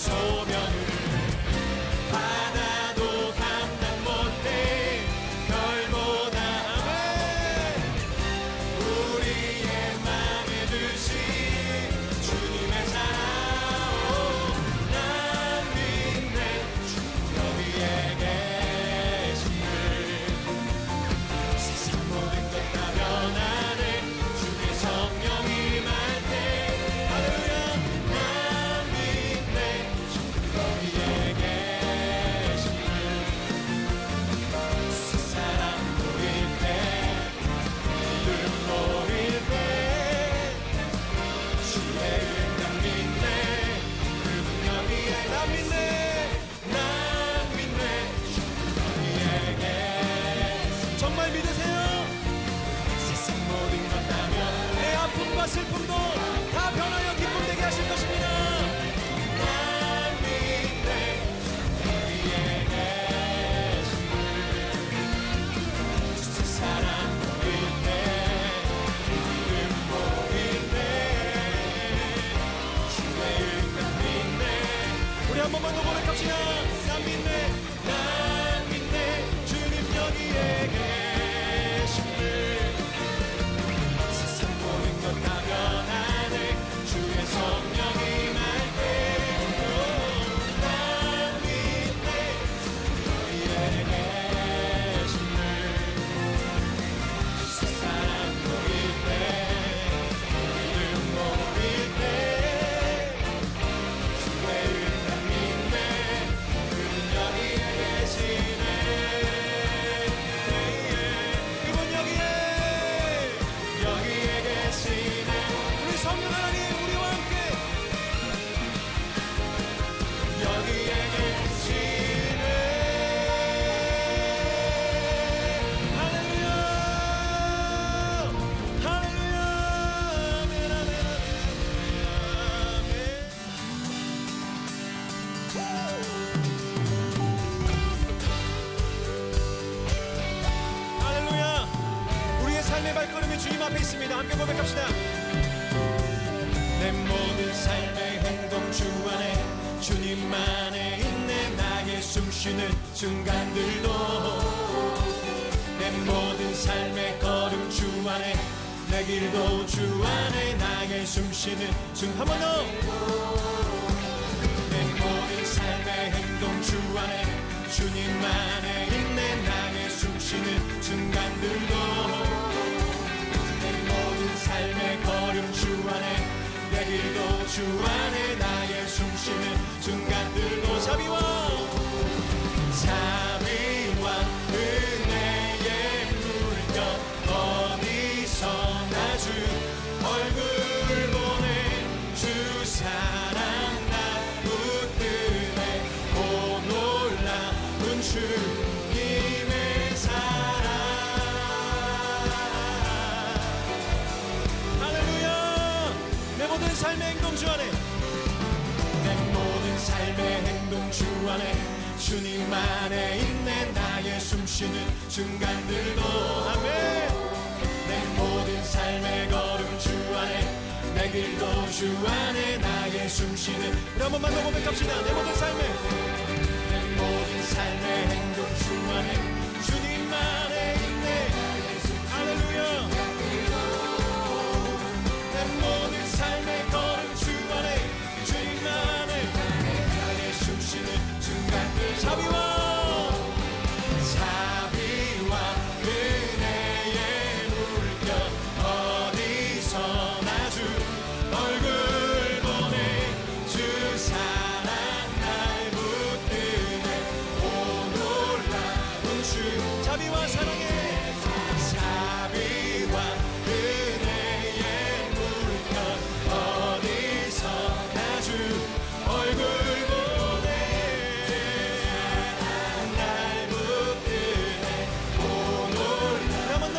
소명을 바다도 감당 못해 별보다 우리의 맘에 드신 주님의 사랑 난 믿네 주 여기에 계시네 세상 모든 것 다 변하네 주의 성령이 임할 때 할렐루야 난 믿네 주 여기에 계시네 세상 보일 때 믿음 보일 때 주의 난 믿네 그분 여기에 난 믿네 난 믿네 주 여기에 계시네 정말 믿으세요? 세상 모든 것 다 변해 내 아픔과 슬픔도 다 변하여 기쁨 되게 하실 것입니다 난 믿네 주 여기에 계시네 주의 사랑 보일 때 믿음 보일 때 주의 난 믿네 우리 한 번만 더 고백합시다 난 믿네 난 믿네 주님 여기에 계시네 세상 모든 것 다 변하네 주의 성령이 임할 때 난 믿네 여기에 계시네 세상 보일 때 믿음 보일 때 주의 난 믿네 그분 여기에 계시네 그분 여기에 계시네 우리 성령 하나님 우리와 함께 여기에 계시네 할렐루야 할렐루야 아멘 아멘 아멘 할렐루야 우리의 삶의 발걸음이 주님 앞에 있습니다 함께 고백합시다 내 모든 삶의 행동 주 안에 주님만에 있네 나의 숨쉬는 순간들도 내 모든 삶의 걸음 주 안에 내 길도 주 안에 나의 숨쉬는 한 번 더 내 모든 삶의 행동 주 안에 주님만에 있네 나의 숨쉬는 순간들도 내 모든 삶의 걸음 주 안에 내 길도 주 안에 나의 숨쉬는 순간들도 자비와 은혜의 물결 어디서나 주 얼굴 보내 주 사랑 날 붙드네 오 놀라운 주님의 사랑 할렐루야 내 모든 삶의 행동 주 안에 내 모든 삶의 행동 주 안에 주님 안에 있네 나의 숨쉬는 순간들도 아멘 내 모든 삶의 걸음 주 안에 내 길도 주 안에 나의 숨쉬는 우리 한 번만 더 고백합시다 내 모든 삶의 행동 주 안에 주님 안에 있네 할렐루야 내 모든 삶의 걸음 주 안에 주님 안에 나의 숨쉬는 순간들 자비와 은혜의 물결 어디서나 주 얼굴 보내 주 사랑 날 붙드네 오 놀라운 주 자비와 사랑의 은혜의 물결 어디서나 주 얼굴 보내 날 붙드네 오 놀라운 한 번 더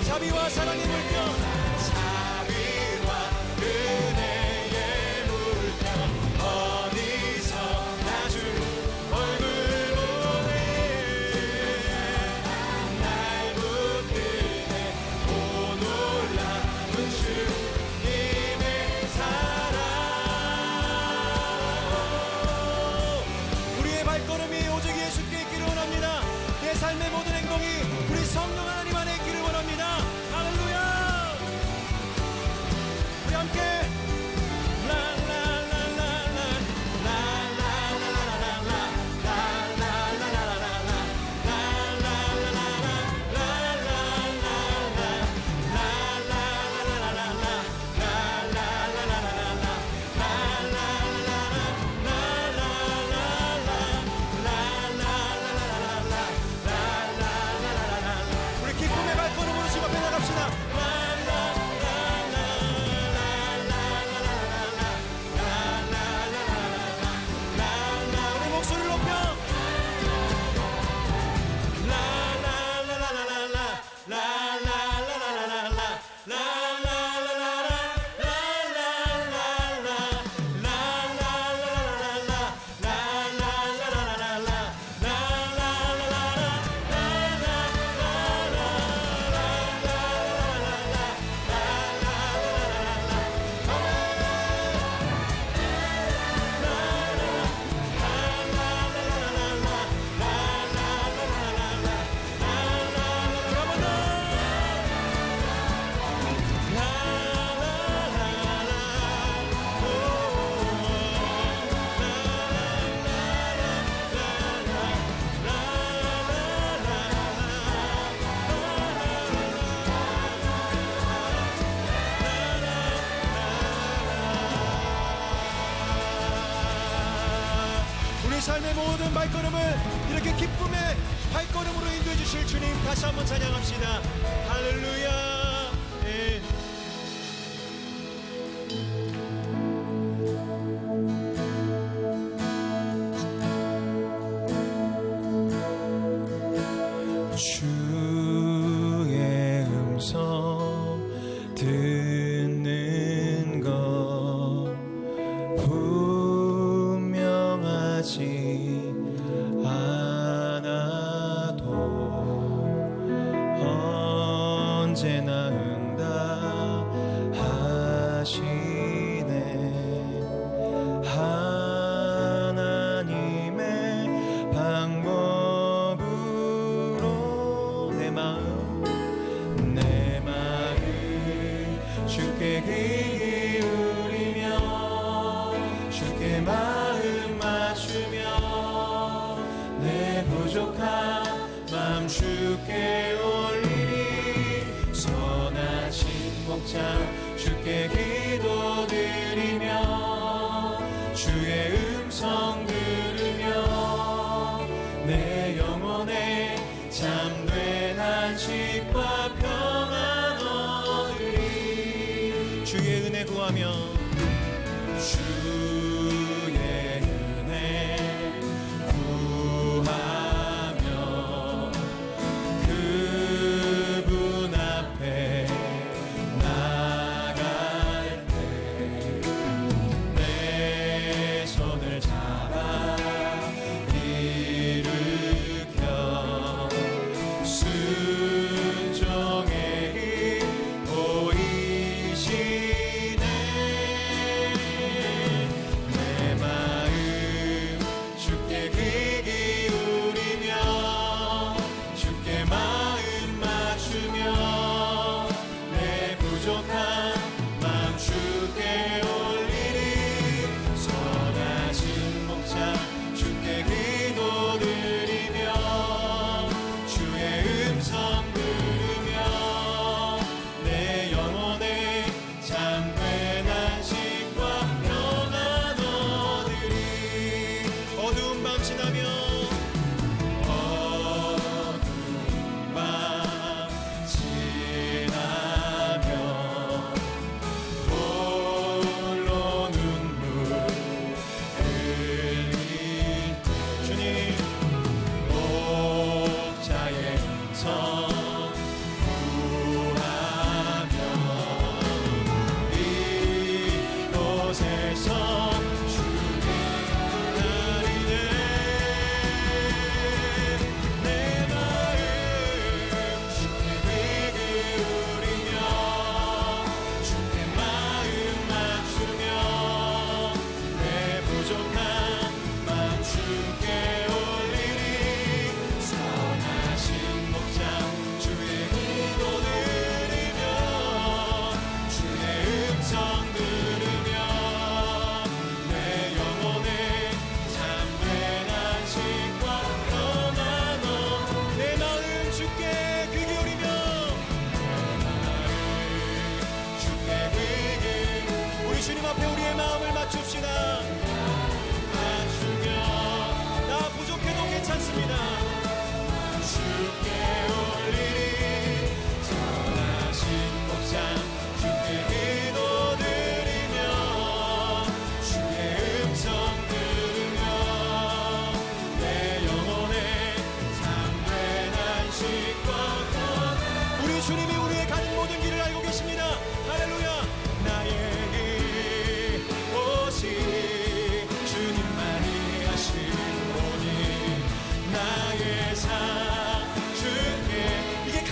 자비와 사랑의 물결 은혜의 물결 어디서나 주 얼굴 보내 날 붙드네 오 놀라운 주님의 사랑 감동이 우리 성령 하나님 안에 있기를 원합니다. 할렐루야. 우리 함께 우리 기쁨의 발걸음으로 지금 앞에 나갑시다. 우리 목소리를 높여 삶의 모든 발걸음을 이렇게 기쁨의 발걸음으로 인도해 주실 주님 다시 한번 찬양합시다. 할렐루야. 예. 주의 음성 듣는 것 분명하지 않아도 언제나 응답하시네. 하나님의 방법으로 내 마음 주께 기울이며 주께 마음 맞추며 내 부족한 마음 주께 올리니 선하신 목자 주께 기도드리며 주의 음성 들으며 내 영혼에 참된 안식과 평안 얻으리. 주의 은혜 구하며 주의 은혜 구하며 그분 앞에 나갈 때 내 손을 잡아 일으켜 순종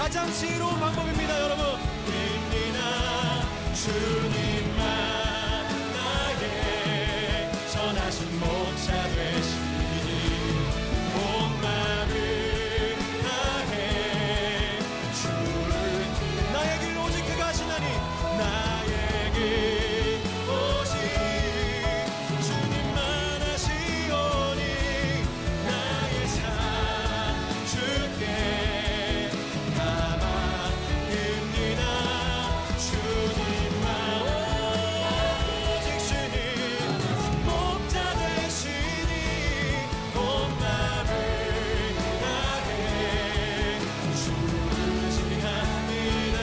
가장 지혜로운 방법입니다. 여러분, 믿니나 주님만 나의 선하신 목자 되시니 온 마음을 다해 주를 나의 길 오직 그가 하시나니 나의 길 오직 주님만 하시오니 나의 삶 주께 감사합니다. 주님만 오직 주님 목자 되시니 온 마음을 다해 주를 지합니다.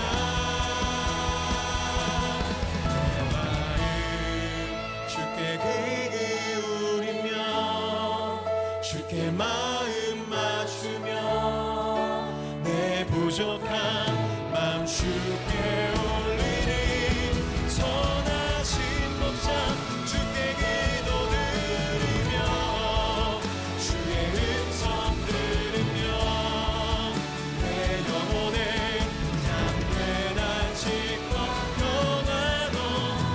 내 마음 주께 기울이며 주께 마음 맞추며 내 부족한 마음 주께 올리니 선하신 목자 주께 기도드리며 주의 음성 들으며 내 영혼의 담대한 직과 평안도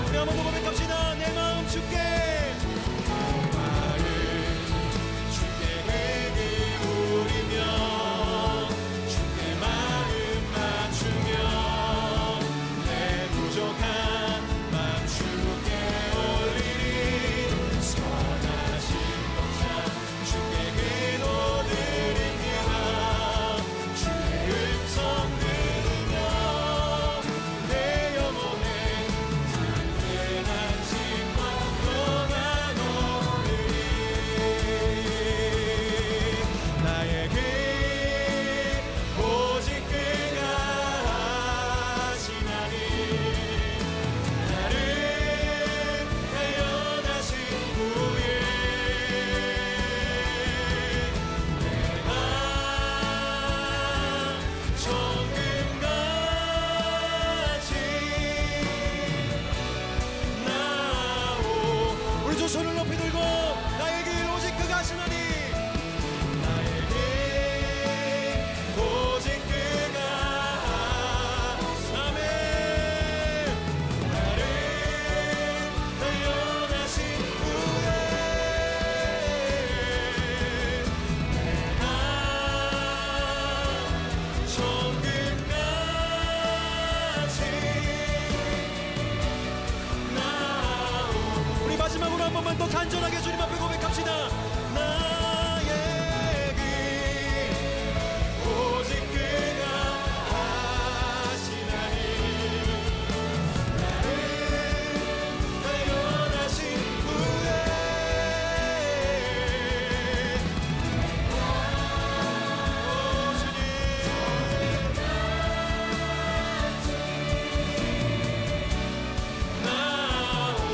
우리 한번 더 고백합시다. 내 마음 주께 주께 기울이며 주께 마음 맞추며 내 부족한 마음 주께 올리니 선하신 목자 주께 기도드립니다. 주의 음성 들으며 내 영혼의 담대한 심과 평안 얻으리. 나의 길 오직 그가 하시나니 나를 태어나신 후에 내가 정금같이 나오. 우리 두 손을 높이 들고 나의 길 오직 그가 하시나니 나의 길 오직 그가 아멘. 나를 태어나신 후에 내가 정금같이 나오. 우리 마지막으로 한 번만 더 간절하게 주님 앞에 고백합시다. 나의 길 오직 그가 하시나니 나를 태어나신 후에 오 주님 나오리.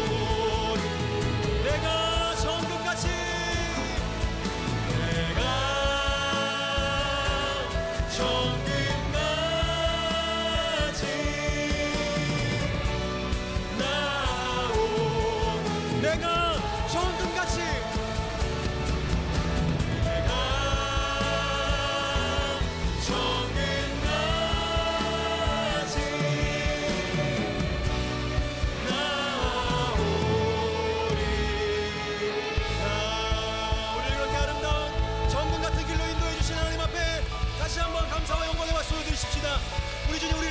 내가 정금같이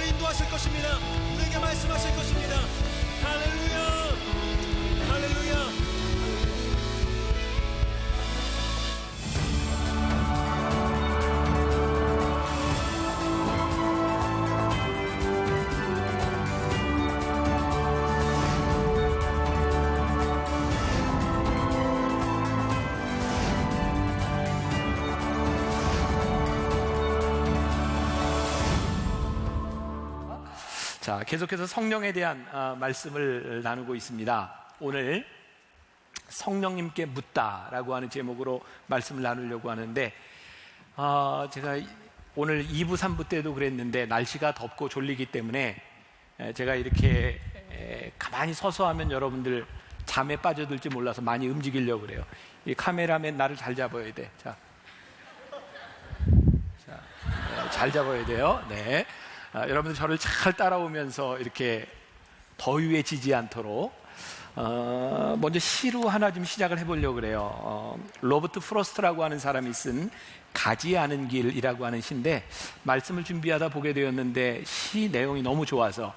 인도하실 것입니다. 우리에게 말씀하실 것입니다. 할렐루야, 할렐루야. 자, 계속해서 성령에 대한 말씀을 나누고 있습니다. 오늘 성령님께 묻다라고 하는 제목으로 말씀을 나누려고 하는데 제가 오늘 2부, 3부 때도 그랬는데 날씨가 덥고 졸리기 때문에 제가 이렇게 가만히 서서 하면 여러분들 잠에 빠져들지 몰라서 많이 움직이려고 그래요. 이 카메라맨 나를 잘 잡아야 돼. 자, 잘 잡아야 돼요. 네. 여러분들 저를 잘 따라오면서 이렇게 더위에 지지 않도록 먼저 시로 하나 좀 시작을 해보려고 그래요. 로버트 프로스트라고 하는 사람이 쓴 가지 않은 길이라고 하는 시인데, 말씀을 준비하다 보게 되었는데 시 내용이 너무 좋아서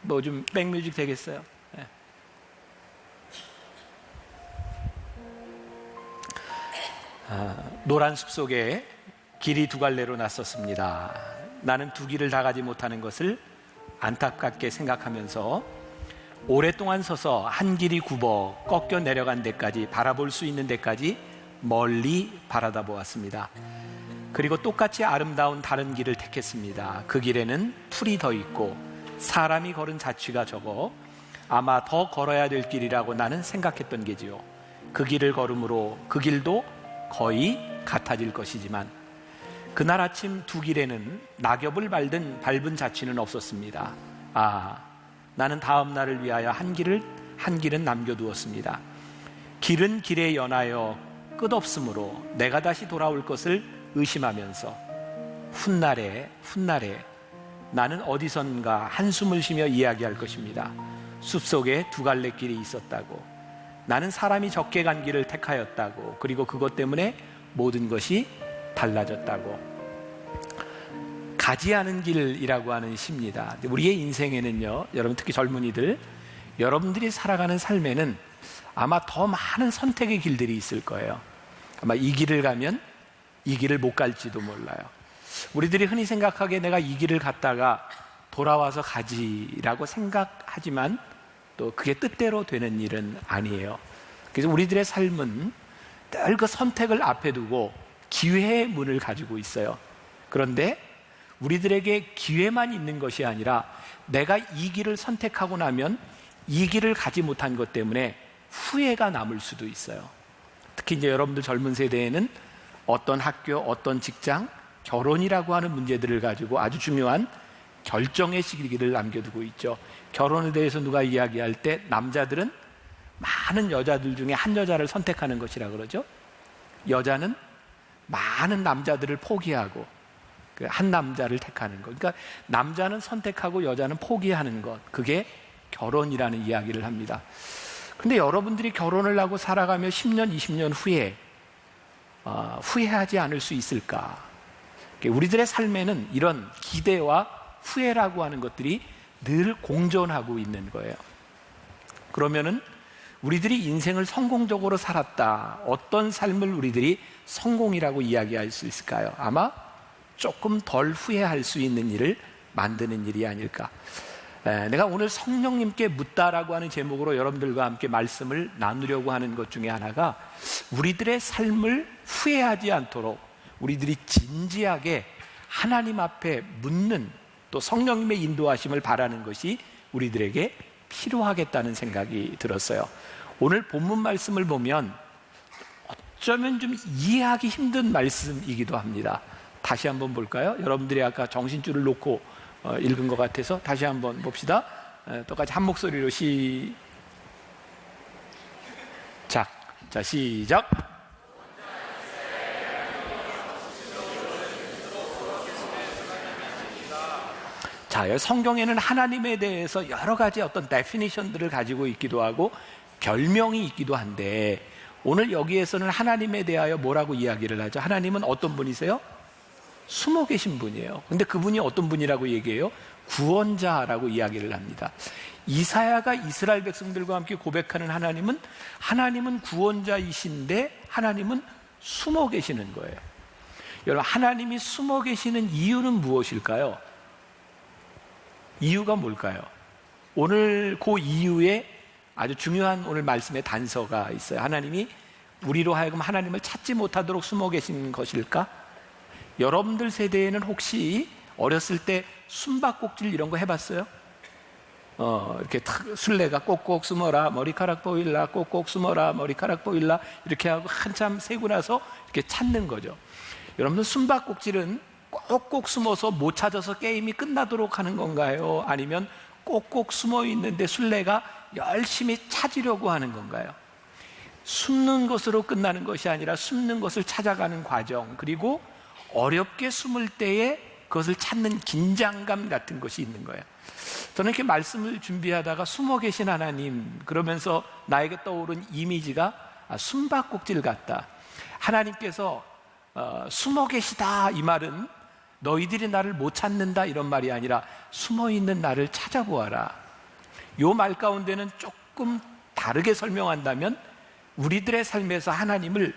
뭐 좀 백뮤직 되겠어요? 네. 노란 숲 속에 길이 두 갈래로 났었습니다. 나는 두 길을 다 가지 못하는 것을 안타깝게 생각하면서 오랫동안 서서 한 길이 굽어 꺾여 내려간 데까지, 바라볼 수 있는 데까지 멀리 바라다 보았습니다. 그리고 똑같이 아름다운 다른 길을 택했습니다. 그 길에는 풀이 더 있고 사람이 걸은 자취가 적어 아마 더 걸어야 될 길이라고 나는 생각했던 게지요. 그 길을 걸음으로 그 길도 거의 같아질 것이지만 그날 아침 두 길에는 낙엽을 밟은 자취는 없었습니다. 나는 다음 날을 위하여 한 길은 남겨두었습니다. 길은 길에 연하여 끝없으므로 내가 다시 돌아올 것을 의심하면서 훗날에 나는 어디선가 한숨을 쉬며 이야기할 것입니다. 숲속에 두 갈래 길이 있었다고, 나는 사람이 적게 간 길을 택하였다고, 그리고 그것 때문에 모든 것이 달라졌다고. 가지 않은 길이라고 하는 시입니다. 우리의 인생에는요, 여러분 특히 젊은이들, 여러분들이 살아가는 삶에는 아마 더 많은 선택의 길들이 있을 거예요. 아마 이 길을 가면 이 길을 못 갈지도 몰라요. 우리들이 흔히 생각하기에 내가 이 길을 갔다가 돌아와서 가지라고 생각하지만 또 그게 뜻대로 되는 일은 아니에요. 그래서 우리들의 삶은 늘 그 선택을 앞에 두고 기회의 문을 가지고 있어요. 그런데 우리들에게 기회만 있는 것이 아니라 내가 이 길을 선택하고 나면 이 길을 가지 못한 것 때문에 후회가 남을 수도 있어요. 특히 이제 여러분들 젊은 세대에는 어떤 학교, 어떤 직장, 결혼이라고 하는 문제들을 가지고 아주 중요한 결정의 시기를 남겨두고 있죠. 결혼에 대해서 누가 이야기할 때 남자들은 많은 여자들 중에 한 여자를 선택하는 것이라 그러죠. 여자는 많은 남자들을 포기하고 한 남자를 택하는 것. 그러니까 남자는 선택하고 여자는 포기하는 것. 그게 결혼이라는 이야기를 합니다. 근데 여러분들이 결혼을 하고 살아가며 10년, 20년 후에 후회하지 않을 수 있을까? 우리들의 삶에는 이런 기대와 후회라고 하는 것들이 늘 공존하고 있는 거예요. 그러면은 우리들이 인생을 성공적으로 살았다, 어떤 삶을 우리들이 성공이라고 이야기할 수 있을까요? 아마 조금 덜 후회할 수 있는 일을 만드는 일이 아닐까. 내가 오늘 성령님께 묻다라고 하는 제목으로 여러분들과 함께 말씀을 나누려고 하는 것 중에 하나가, 우리들의 삶을 후회하지 않도록 우리들이 진지하게 하나님 앞에 묻는, 또 성령님의 인도하심을 바라는 것이 우리들에게 필요하겠다는 생각이 들었어요. 오늘 본문 말씀을 보면 어쩌면 좀 이해하기 힘든 말씀이기도 합니다. 다시 한번 볼까요? 여러분들이 아까 정신줄을 놓고 읽은 것 같아서 다시 한번 봅시다. 똑같이 한 목소리로 시작. 자, 시작. 자, 성경에는 하나님에 대해서 여러 가지 어떤 데피니션들을 가지고 있기도 하고 별명이 있기도 한데, 오늘 여기에서는 하나님에 대하여 뭐라고 이야기를 하죠? 하나님은 어떤 분이세요? 숨어 계신 분이에요. 근데 그분이 어떤 분이라고 얘기해요? 구원자라고 이야기를 합니다. 이사야가 이스라엘 백성들과 함께 고백하는 하나님은 구원자이신데 하나님은 숨어 계시는 거예요. 여러분, 하나님이 숨어 계시는 이유는 무엇일까요? 이유가 뭘까요? 오늘 그 이유에 아주 중요한 오늘 말씀의 단서가 있어요. 하나님이 우리로 하여금 하나님을 찾지 못하도록 숨어 계신 것일까? 여러분들 세대에는 혹시 어렸을 때 숨바꼭질 이런 거 해봤어요? 이렇게 술래가 꼭꼭 숨어라, 머리카락 보일라, 꼭꼭 숨어라, 머리카락 보일라, 이렇게 하고 한참 세고 나서 이렇게 찾는 거죠. 여러분들 숨바꼭질은 꼭꼭 숨어서 못 찾아서 게임이 끝나도록 하는 건가요? 아니면 꼭꼭 숨어 있는데 술래가 열심히 찾으려고 하는 건가요? 숨는 것으로 끝나는 것이 아니라 숨는 것을 찾아가는 과정, 그리고 어렵게 숨을 때에 그것을 찾는 긴장감 같은 것이 있는 거예요. 저는 이렇게 말씀을 준비하다가 숨어 계신 하나님, 그러면서 나에게 떠오른 이미지가 숨바꼭질 같다. 하나님께서 숨어 계시다, 이 말은 너희들이 나를 못 찾는다 이런 말이 아니라 숨어 있는 나를 찾아보아라. 이 말 가운데는 조금 다르게 설명한다면 우리들의 삶에서 하나님을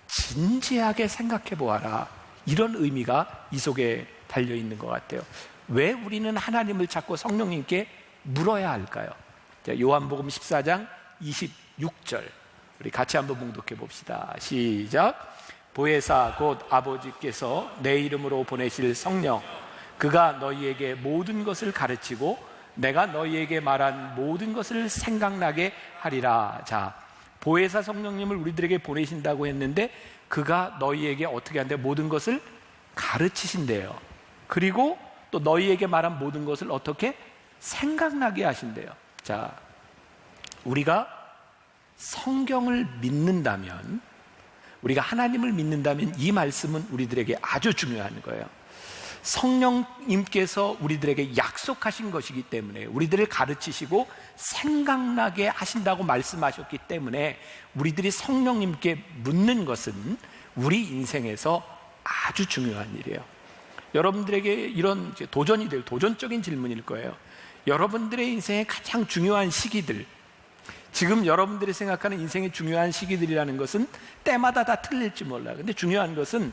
진지하게 생각해 보아라, 이런 의미가 이 속에 달려 있는 것 같아요. 왜 우리는 하나님을 찾고 성령님께 물어야 할까요? 자, 요한복음 14장 26절 우리 같이 한번 봉독해 봅시다. 시작. 보혜사 곧 아버지께서 내 이름으로 보내실 성령, 그가 너희에게 모든 것을 가르치고 내가 너희에게 말한 모든 것을 생각나게 하리라. 자, 보혜사 성령님을 우리들에게 보내신다고 했는데 그가 너희에게 어떻게 한대? 모든 것을 가르치신대요. 그리고 또 너희에게 말한 모든 것을 어떻게? 생각나게 하신대요. 자, 우리가 성경을 믿는다면, 우리가 하나님을 믿는다면 이 말씀은 우리들에게 아주 중요한 거예요. 성령님께서 우리들에게 약속하신 것이기 때문에, 우리들을 가르치시고 생각나게 하신다고 말씀하셨기 때문에 우리들이 성령님께 묻는 것은 우리 인생에서 아주 중요한 일이에요. 여러분들에게 이런 도전이 될 도전적인 질문일 거예요. 여러분들의 인생의 가장 중요한 시기들, 지금 여러분들이 생각하는 인생의 중요한 시기들이라는 것은 때마다 다 틀릴지 몰라요. 근데 중요한 것은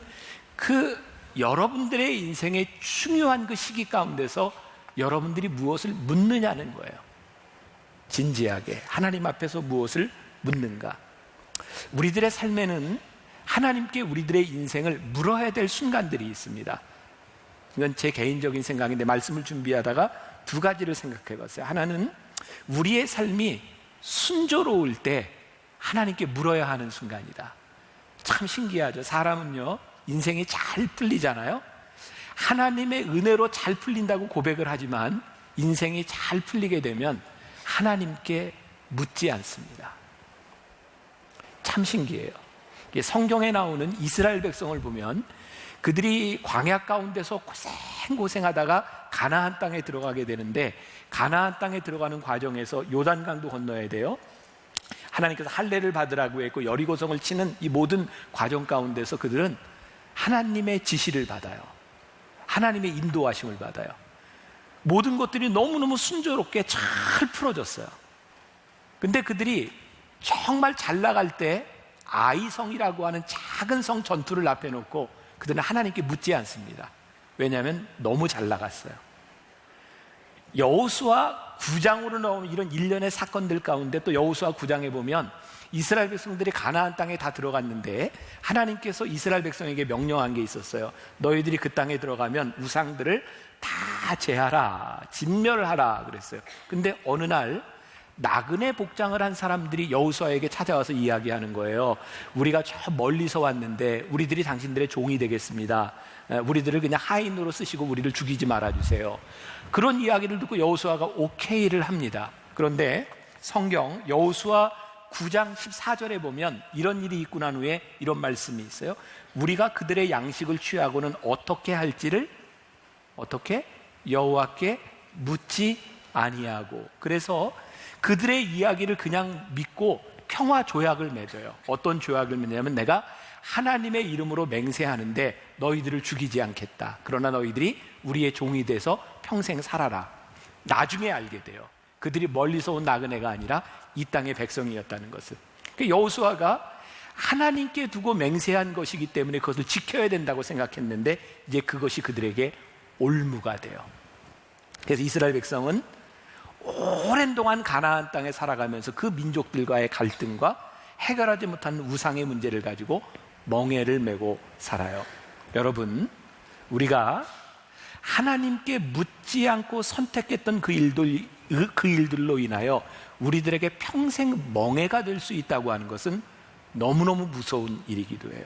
그 여러분들의 인생의 중요한 그 시기 가운데서 여러분들이 무엇을 묻느냐는 거예요. 진지하게 하나님 앞에서 무엇을 묻는가. 우리들의 삶에는 하나님께 우리들의 인생을 물어야 될 순간들이 있습니다. 이건 제 개인적인 생각인데 말씀을 준비하다가 두 가지를 생각해 봤어요. 하나는 우리의 삶이 순조로울 때 하나님께 물어야 하는 순간이다. 참 신기하죠. 사람은요, 인생이 잘 풀리잖아요. 하나님의 은혜로 잘 풀린다고 고백을 하지만 인생이 잘 풀리게 되면 하나님께 묻지 않습니다. 참 신기해요. 성경에 나오는 이스라엘 백성을 보면 그들이 광야 가운데서 고생하다가 가나안 땅에 들어가게 되는데, 가나안 땅에 들어가는 과정에서 요단강도 건너야 돼요. 하나님께서 할례를 받으라고 했고 여리고성을 치는 이 모든 과정 가운데서 그들은 하나님의 지시를 받아요. 하나님의 인도하심을 받아요. 모든 것들이 너무너무 순조롭게 잘 풀어졌어요. 근데 그들이 정말 잘 나갈 때 아이성이라고 하는 작은 성 전투를 앞에 놓고 그들은 하나님께 묻지 않습니다. 왜냐하면 너무 잘 나갔어요. 여호수아 9장으로 나오는 이런 일련의 사건들 가운데 또 여호수아 9장에 보면 이스라엘 백성들이 가나안 땅에 다 들어갔는데 하나님께서 이스라엘 백성에게 명령한 게 있었어요. 너희들이 그 땅에 들어가면 우상들을 다 제하라, 진멸하라 그랬어요. 근데 어느 날 나그네 복장을 한 사람들이 여호수아에게 찾아와서 이야기하는 거예요. 우리가 저 멀리서 왔는데 우리들이 당신들의 종이 되겠습니다. 우리들을 그냥 하인으로 쓰시고 우리를 죽이지 말아주세요. 그런 이야기를 듣고 여호수아가 오케이를 합니다. 그런데 성경 여호수아 9장 14절에 보면 이런 일이 있고 난 후에 이런 말씀이 있어요. 우리가 그들의 양식을 취하고는 어떻게 할지를 어떻게? 여호와께 묻지 아니하고. 그래서 그들의 이야기를 그냥 믿고 평화 조약을 맺어요. 어떤 조약을 맺냐면 내가 하나님의 이름으로 맹세하는데 너희들을 죽이지 않겠다. 그러나 너희들이 우리의 종이 돼서 평생 살아라. 나중에 알게 돼요. 그들이 멀리서 온 나그네가 아니라 이 땅의 백성이었다는 것을. 여호수아가 하나님께 두고 맹세한 것이기 때문에 그것을 지켜야 된다고 생각했는데 이제 그것이 그들에게 올무가 돼요. 그래서 이스라엘 백성은 오랜 동안 가나안 땅에 살아가면서 그 민족들과의 갈등과 해결하지 못한 우상의 문제를 가지고 멍에를 메고 살아요. 여러분, 우리가 하나님께 묻지 않고 선택했던 그 일들로 인하여 우리들에게 평생 멍에가 될 수 있다고 하는 것은 너무너무 무서운 일이기도 해요.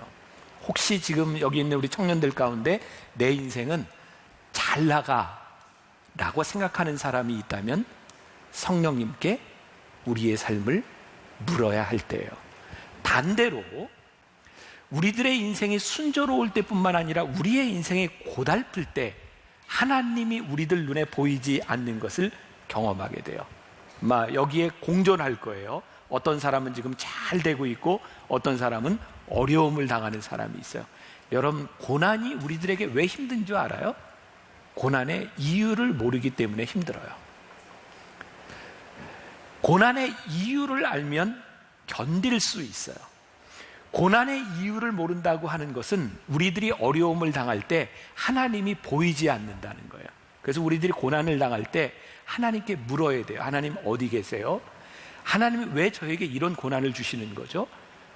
혹시 지금 여기 있는 우리 청년들 가운데 내 인생은 잘 나가라고 생각하는 사람이 있다면 성령님께 우리의 삶을 물어야 할 때예요. 반대로 우리들의 인생이 순조로울 때뿐만 아니라 우리의 인생이 고달플 때 하나님이 우리들 눈에 보이지 않는 것을 경험하게 돼요. 여기에 공존할 거예요. 어떤 사람은 지금 잘 되고 있고 어떤 사람은 어려움을 당하는 사람이 있어요. 여러분, 고난이 우리들에게 왜 힘든 줄 알아요? 고난의 이유를 모르기 때문에 힘들어요. 고난의 이유를 알면 견딜 수 있어요. 고난의 이유를 모른다고 하는 것은 우리들이 어려움을 당할 때 하나님이 보이지 않는다는 거예요. 그래서 우리들이 고난을 당할 때 하나님께 물어야 돼요. 하나님 어디 계세요? 하나님이 왜 저에게 이런 고난을 주시는 거죠?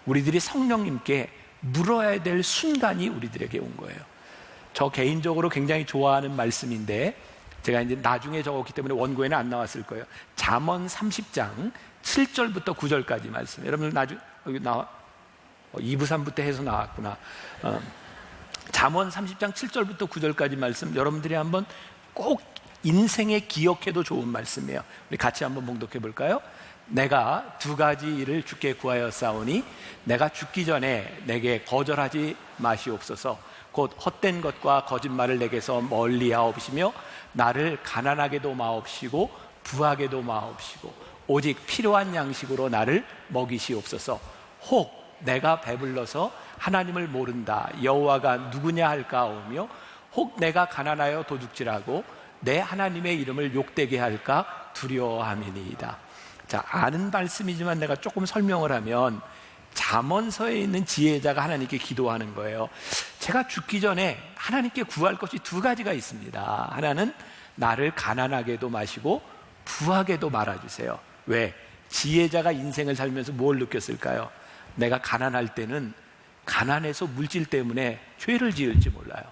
우리들이 성령님께 물어야 될 순간이 우리들에게 온 거예요. 저 개인적으로 굉장히 좋아하는 말씀인데 제가 이제 나중에 적었기 때문에 원고에는 안 나왔을 거예요. 잠언 30장 7절부터 9절까지 말씀. 여러분 나중에 여기 나와 2부 3부 때 해서 나왔구나. 잠언 30장 7절부터 9절까지 말씀 여러분들이 한번 꼭 인생에 기억해도 좋은 말씀이에요. 우리 같이 한번 봉독해 볼까요? 내가 두 가지 일을 주께 구하였사오니 내가 죽기 전에 내게 거절하지 마시옵소서. 곧 헛된 것과 거짓말을 내게서 멀리하옵시며 나를 가난하게도 마옵시고 부하게도 마옵시고 오직 필요한 양식으로 나를 먹이시옵소서. 혹 내가 배불러서 하나님을 모른다 여호와가 누구냐 할까오며 혹 내가 가난하여 도둑질하고 내 하나님의 이름을 욕되게 할까 두려워함이니이다. 자, 아는 말씀이지만 내가 조금 설명을 하면 잠언서에 있는 지혜자가 하나님께 기도하는 거예요. 제가 죽기 전에 하나님께 구할 것이 두 가지가 있습니다. 하나는 나를 가난하게도 마시고 부하게도 말아주세요. 왜? 지혜자가 인생을 살면서 뭘 느꼈을까요? 내가 가난할 때는 가난해서 물질 때문에 죄를 지을지 몰라요.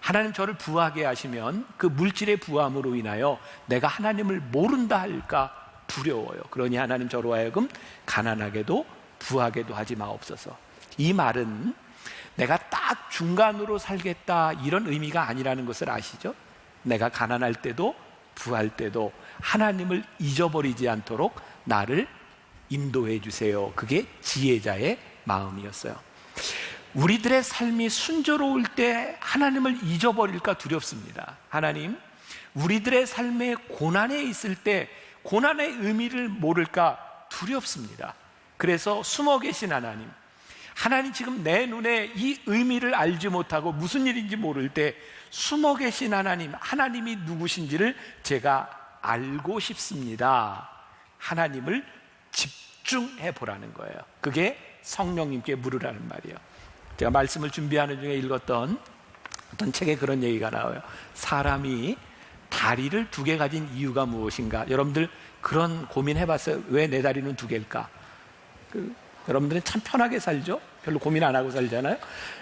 하나님 저를 부하게 하시면 그 물질의 부함으로 인하여 내가 하나님을 모른다 할까 두려워요. 그러니 하나님 저로 하여금 가난하게도 부하게도 하지 마옵소서. 이 말은 내가 딱 중간으로 살겠다 이런 의미가 아니라는 것을 아시죠? 내가 가난할 때도 부할 때도 하나님을 잊어버리지 않도록 나를 인도해 주세요. 그게 지혜자의 마음이었어요. 우리들의 삶이 순조로울 때 하나님을 잊어버릴까 두렵습니다. 하나님, 우리들의 삶에 고난에 있을 때 고난의 의미를 모를까 두렵습니다. 그래서 숨어 계신 하나님, 하나님 지금 내 눈에 이 의미를 알지 못하고 무슨 일인지 모를 때 숨어 계신 하나님, 하나님이 누구신지를 제가 알고 싶습니다. 하나님을 집중해 보라는 거예요. 그게 성령님께 물으라는 말이에요. 제가 말씀을 준비하는 중에 읽었던 어떤 책에 그런 얘기가 나와요. 사람이 다리를 두 개 가진 이유가 무엇인가? 여러분들 그런 고민해봤어요? 왜 내 다리는 두 개일까? 여러분들은 참 편하게 살죠? 별로 고민 안 하고 살잖아요?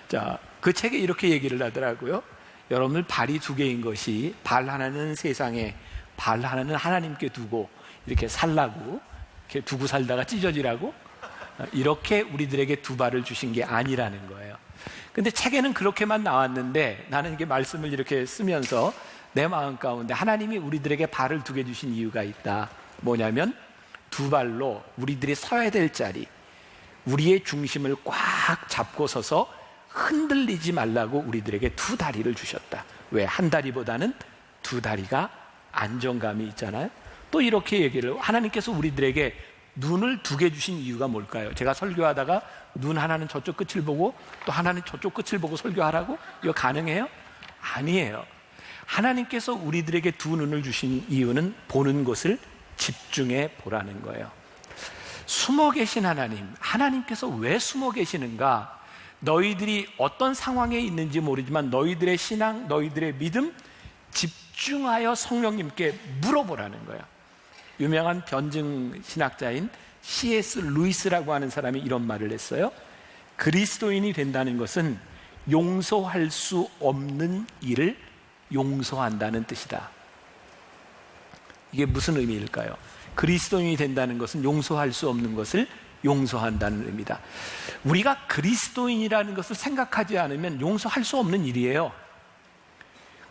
자, 그 책에 이렇게 얘기를 하더라고요. 여러분들 발이 두 개인 것이 발 하나는 세상에, 발 하나는 하나님께 두고 이렇게 살라고, 이렇게 두고 살다가 찢어지라고, 이렇게 우리들에게 두 발을 주신 게 아니라는 거예요. 근데 책에는 그렇게만 나왔는데 나는 이게 말씀을 이렇게 쓰면서 내 마음 가운데 하나님이 우리들에게 발을 두 개 주신 이유가 있다. 뭐냐면 두 발로 우리들이 서야 될 자리, 우리의 중심을 꽉 잡고 서서 흔들리지 말라고 우리들에게 두 다리를 주셨다. 왜? 한 다리보다는 두 다리가 안정감이 있잖아요. 또 이렇게 얘기를, 하나님께서 우리들에게 눈을 두 개 주신 이유가 뭘까요? 제가 설교하다가 눈 하나는 저쪽 끝을 보고 또 하나는 저쪽 끝을 보고 설교하라고? 이거 가능해요? 아니에요. 하나님께서 우리들에게 두 눈을 주신 이유는 보는 것을 집중해 보라는 거예요. 숨어 계신 하나님, 하나님께서 왜 숨어 계시는가? 너희들이 어떤 상황에 있는지 모르지만 너희들의 신앙, 너희들의 믿음 집중하여 성령님께 물어보라는 거예요. 유명한 변증 신학자인 C.S. 루이스라고 하는 사람이 이런 말을 했어요. 그리스도인이 된다는 것은 용서할 수 없는 일을 용서한다는 뜻이다. 이게 무슨 의미일까요? 그리스도인이 된다는 것은 용서할 수 없는 것을 용서한다는 의미다. 우리가 그리스도인이라는 것을 생각하지 않으면 용서할 수 없는 일이에요.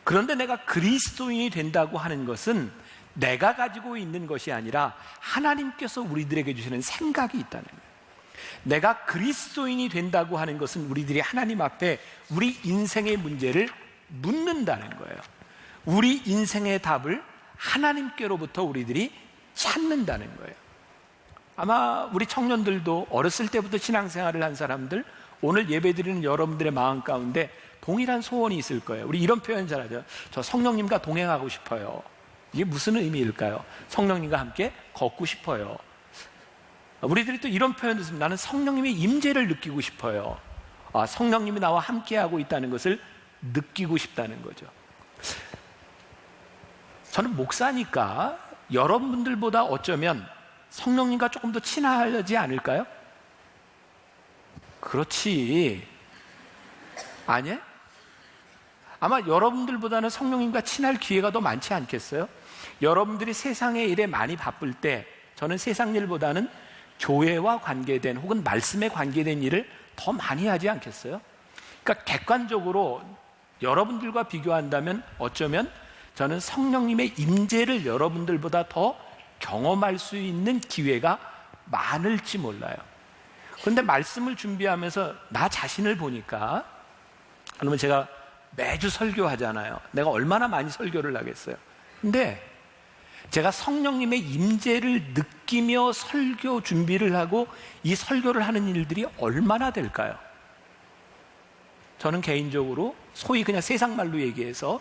그런데 내가 그리스도인이 된다고 하는 것은 내가 가지고 있는 것이 아니라 하나님께서 우리들에게 주시는 생각이 있다는 거예요. 내가 그리스도인이 된다고 하는 것은 우리들이 하나님 앞에 우리 인생의 문제를 묻는다는 거예요. 우리 인생의 답을 하나님께로부터 우리들이 찾는다는 거예요. 아마 우리 청년들도 어렸을 때부터 신앙생활을 한 사람들, 오늘 예배드리는 여러분들의 마음 가운데 동일한 소원이 있을 거예요. 우리 이런 표현 잘 하죠. 저 성령님과 동행하고 싶어요. 이게 무슨 의미일까요? 성령님과 함께 걷고 싶어요. 우리들이 또 이런 표현도 있습니다. 나는 성령님의 임재를 느끼고 싶어요. 성령님이 나와 함께하고 있다는 것을 느끼고 싶다는 거죠. 저는 목사니까 여러분들보다 어쩌면 성령님과 조금 더 친하지 않을까요? 그렇지. 아니에요? 아마 여러분들보다는 성령님과 친할 기회가 더 많지 않겠어요? 여러분들이 세상의 일에 많이 바쁠 때 저는 세상 일보다는 교회와 관계된 혹은 말씀에 관계된 일을 더 많이 하지 않겠어요? 그러니까 객관적으로 여러분들과 비교한다면 어쩌면 저는 성령님의 임재를 여러분들보다 더 경험할 수 있는 기회가 많을지 몰라요. 그런데 말씀을 준비하면서 나 자신을 보니까, 그러면 제가 매주 설교하잖아요. 내가 얼마나 많이 설교를 하겠어요. 근데 제가 성령님의 임재를 느끼며 설교 준비를 하고 이 설교를 하는 일들이 얼마나 될까요? 저는 개인적으로 소위 그냥 세상 말로 얘기해서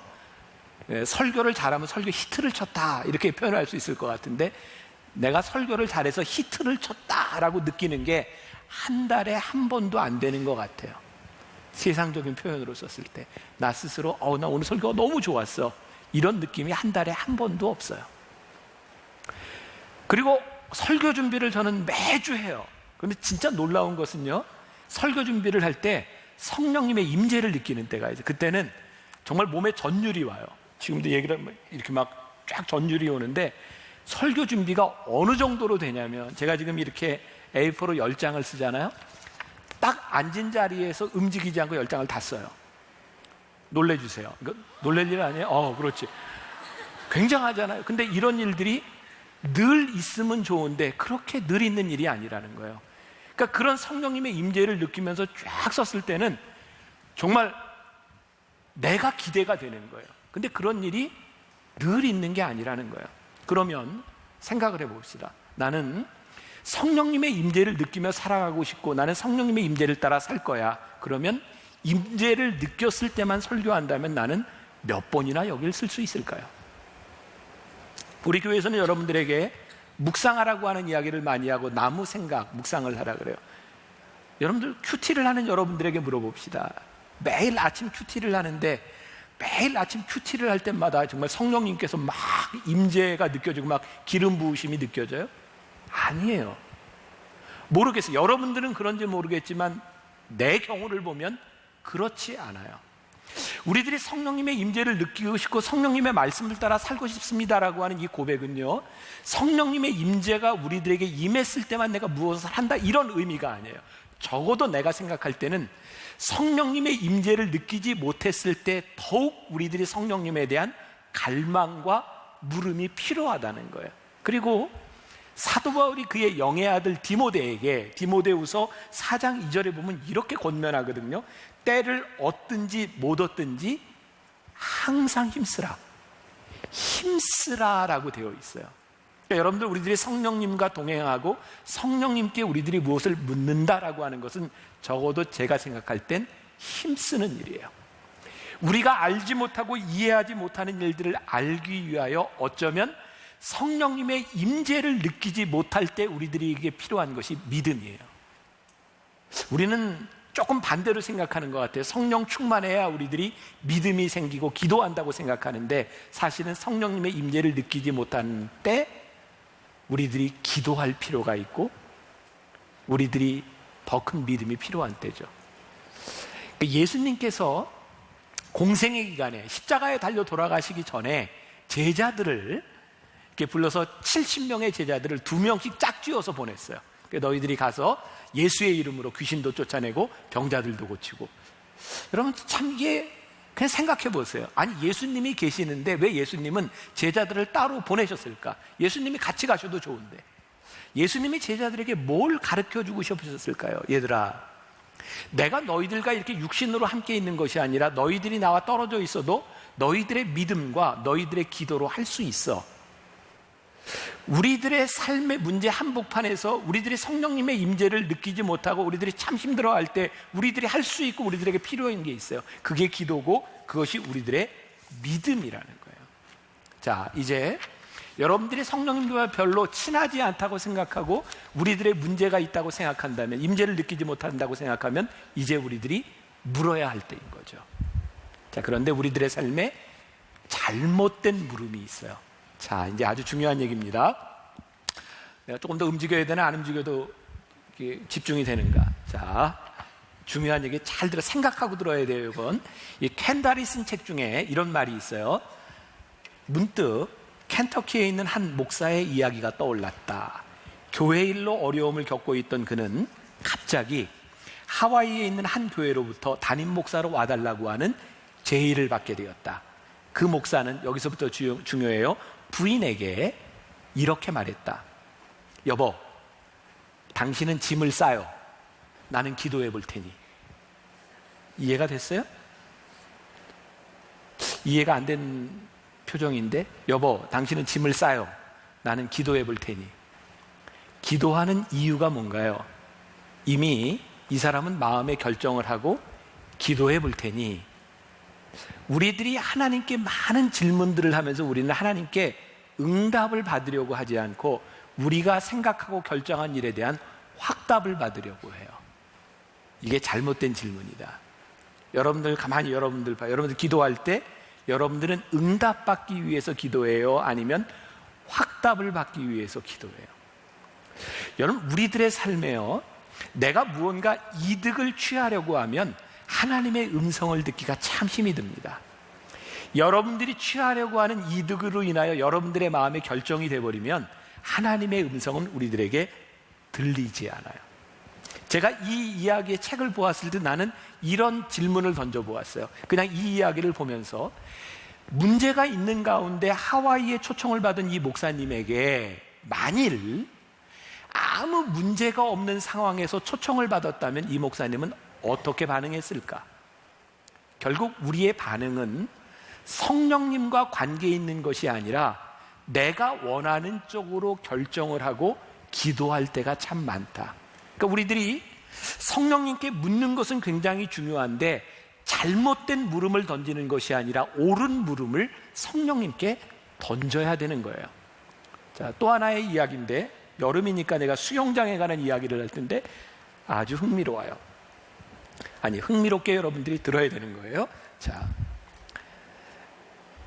설교를 잘하면 설교 히트를 쳤다 이렇게 표현할 수 있을 것 같은데, 내가 설교를 잘해서 히트를 쳤다라고 느끼는 게 한 달에 한 번도 안 되는 것 같아요. 세상적인 표현으로 썼을 때 나 스스로 나 오늘 설교가 너무 좋았어, 이런 느낌이 한 달에 한 번도 없어요. 그리고 설교 준비를 저는 매주 해요. 그런데 진짜 놀라운 것은요, 설교 준비를 할 때 성령님의 임재를 느끼는 때가 있어요. 그때는 정말 몸에 전율이 와요. 지금도 얘기를 하면 이렇게 막 쫙 전율이 오는데, 설교 준비가 어느 정도로 되냐면, 제가 지금 이렇게 A4로 10장을 쓰잖아요. 딱 앉은 자리에서 움직이지 않고 10장을 다 써요. 놀래주세요. 놀랄 일 아니에요? 그렇지. 굉장하잖아요. 근데 이런 일들이 늘 있으면 좋은데 그렇게 늘 있는 일이 아니라는 거예요. 그러니까 그런 성령님의 임재를 느끼면서 쫙 썼을 때는 정말 내가 기대가 되는 거예요. 근데 그런 일이 늘 있는 게 아니라는 거예요. 그러면 생각을 해봅시다. 나는 성령님의 임재를 느끼며 살아가고 싶고 나는 성령님의 임재를 따라 살 거야. 그러면 임재를 느꼈을 때만 설교한다면 나는 몇 번이나 여기를 쓸 수 있을까요? 우리 교회에서는 여러분들에게 묵상하라고 하는 이야기를 많이 하고 나무 생각 묵상을 하라 그래요. 여러분들 큐티를 하는 여러분들에게 물어봅시다. 매일 아침 큐티를 하는데 매일 아침 큐티를 할 때마다 정말 성령님께서 막 임재가 느껴지고 막 기름 부으심이 느껴져요? 아니에요. 모르겠어요. 여러분들은 그런지 모르겠지만 내 경우를 보면 그렇지 않아요. 우리들이 성령님의 임재를 느끼고 싶고 성령님의 말씀을 따라 살고 싶습니다라고 하는 이 고백은요, 성령님의 임재가 우리들에게 임했을 때만 내가 무엇을 한다 이런 의미가 아니에요. 적어도 내가 생각할 때는 성령님의 임재를 느끼지 못했을 때 더욱 우리들이 성령님에 대한 갈망과 물음이 필요하다는 거예요. 그리고 사도 바울이 그의 영의 아들 디모데에게 디모데후서 4장 2절에 보면 이렇게 권면하거든요. 때를 얻든지 못 얻든지 항상 힘쓰라. 힘쓰라라고 되어 있어요. 그러니까 여러분들 우리들이 성령님과 동행하고 성령님께 우리들이 무엇을 묻는다라고 하는 것은 적어도 제가 생각할 땐 힘쓰는 일이에요. 우리가 알지 못하고 이해하지 못하는 일들을 알기 위하여 어쩌면 성령님의 임재를 느끼지 못할 때 우리들에게 필요한 것이 믿음이에요. 우리는 조금 반대로 생각하는 것 같아요. 성령 충만해야 우리들이 믿음이 생기고 기도한다고 생각하는데, 사실은 성령님의 임재를 느끼지 못하는 때 우리들이 기도할 필요가 있고 우리들이 더 큰 믿음이 필요한 때죠. 예수님께서 공생의 기간에 십자가에 달려 돌아가시기 전에 제자들을 이렇게 불러서 70명의 제자들을 2명씩 짝지어서 보냈어요. 너희들이 가서 예수의 이름으로 귀신도 쫓아내고 병자들도 고치고. 여러분 참 이게 그냥 생각해 보세요. 아니 예수님이 계시는데 왜 예수님은 제자들을 따로 보내셨을까? 예수님이 같이 가셔도 좋은데. 예수님이 제자들에게 뭘 가르쳐 주고 싶으셨을까요? 얘들아, 내가 너희들과 이렇게 육신으로 함께 있는 것이 아니라 너희들이 나와 떨어져 있어도 너희들의 믿음과 너희들의 기도로 할 수 있어. 우리들의 삶의 문제 한복판에서 우리들이 성령님의 임재를 느끼지 못하고 우리들이 참 힘들어할 때 우리들이 할 수 있고 우리들에게 필요한 게 있어요. 그게 기도고 그것이 우리들의 믿음이라는 거예요. 자, 이제 여러분들이 성령님과 별로 친하지 않다고 생각하고 우리들의 문제가 있다고 생각한다면, 임재를 느끼지 못한다고 생각하면 이제 우리들이 물어야 할 때인 거죠. 자, 그런데 우리들의 삶에 잘못된 물음이 있어요. 자, 이제 아주 중요한 얘기입니다. 내가 조금 더 움직여야 되나 안 움직여도 집중이 되는가? 자, 중요한 얘기 잘 들어, 생각하고 들어야 돼요. 이건 이 켄달이 쓴 책 중에 이런 말이 있어요. 문득 켄터키에 있는 한 목사의 이야기가 떠올랐다. 교회 일로 어려움을 겪고 있던 그는 갑자기 하와이에 있는 한 교회로부터 담임 목사로 와달라고 하는 제의를 받게 되었다. 그 목사는, 여기서부터 중요해요, 부인에게 이렇게 말했다. 여보, 당신은 짐을 싸요. 나는 기도해 볼 테니. 이해가 됐어요? 이해가 안 된 표정인데, 여보, 당신은 짐을 싸요. 나는 기도해 볼 테니. 기도하는 이유가 뭔가요? 이미 이 사람은 마음의 결정을 하고 기도해 볼 테니. 우리들이 하나님께 많은 질문들을 하면서 우리는 하나님께 응답을 받으려고 하지 않고 우리가 생각하고 결정한 일에 대한 확답을 받으려고 해요. 이게 잘못된 질문이다. 여러분들 가만히 여러분들 봐요. 여러분들 기도할 때 여러분들은 응답받기 위해서 기도해요? 아니면 확답을 받기 위해서 기도해요? 여러분, 우리들의 삶에요, 내가 무언가 이득을 취하려고 하면 하나님의 음성을 듣기가 참 힘이 듭니다. 여러분들이 취하려고 하는 이득으로 인하여 여러분들의 마음에 결정이 되어버리면 하나님의 음성은 우리들에게 들리지 않아요. 제가 이 이야기의 책을 보았을 때 나는 이런 질문을 던져보았어요. 그냥 이 이야기를 보면서 문제가 있는 가운데 하와이에 초청을 받은 이 목사님에게 만일 아무 문제가 없는 상황에서 초청을 받았다면 이 목사님은 어떻게 반응했을까? 결국 우리의 반응은 성령님과 관계 있는 것이 아니라 내가 원하는 쪽으로 결정을 하고 기도할 때가 참 많다. 그러니까 우리들이 성령님께 묻는 것은 굉장히 중요한데 잘못된 물음을 던지는 것이 아니라 옳은 물음을 성령님께 던져야 되는 거예요. 자, 또 하나의 이야기인데, 여름이니까 내가 수영장에 관한 이야기를 할 텐데 아주 흥미로워요. 아니, 흥미롭게 여러분들이 들어야 되는 거예요. 자,